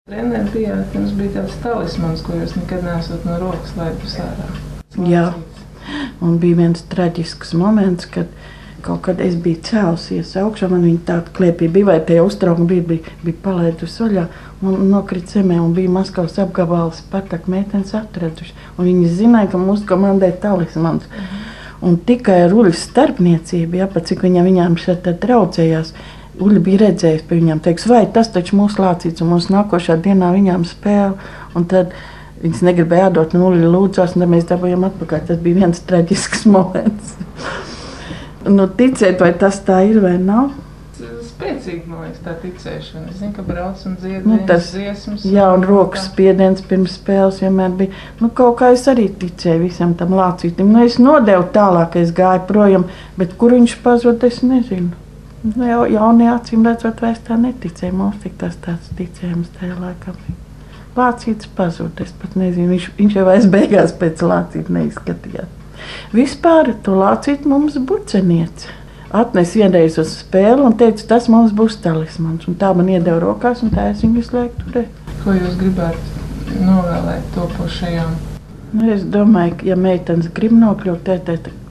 Treneri bijāt, jums bija tāds talismans, ko jūs nekad neesat no rokas laidus ārā. Jā, un bija viens traģisks moments, kad kaut kad es biju cēlusies augšā, man viņa tāda klēpī bija, vai tajā uztraukumā bija palaidusi vaļā un nokrita zemē, un bija Maskavas apgabals Spartak meitenes atraduši. Un viņi zināja, ka mūsu komandai ir talismans. Un tikai ar Uļas starpniecību, ja, pat cik viņām šeit tad draudzējās, Uļa bija redzējis pie viņām, teiks, vai tas taču mūsu lācīts, un mūsu nākošā dienā viņām spēle, un tad viņas negribēja atdot, un Uļa lūdzās, un tad mēs dabūjām atpakaļ. Tas bija viens traģisks moments. Nu, ticēt, vai tas tā ir vai nav? Spēcīgi, man liekas, tā ticēšana. Es zinu, ka brauc un dziedājums, dziesmas. Jā, un rokas spiediens pirms spēles vienmēr bija. Nu, kaut kā es arī ticēju visam tam lācītim. Nu, es nodevu tālāk, es gāju projām, bet kur viņš pazud, es nezinu. Nu, jaunie acīm redzot, vairs tā neticēja. Mums tik tas tāds ticējums tajā laikā bija. Lācītis pazud, es pat nezinu. Viņš jau vairs beigās pēc lācīta neizskatījās. Vispār to lācīti mums buceniece atnes vienreiz uz spēli un teica, tas mums būs talismans. Un tā man iedeva rokās, un tā es viņu visu laiku turēju. Ko jūs gribētu novēlēt topošajām? Nu, es domāju, ka ja meitenes grib nokļūt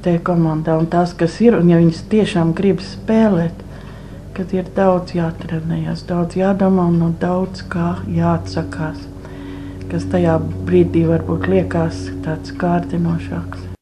te komandā, un tās, kas ir, un ja viņas tiešām grib spēlēt, kad ir daudz jātrenējas, daudz jādomā un no daudz kā jāatsakās, kas tajā brīdī varbūt liekas tāds kārdinošāks.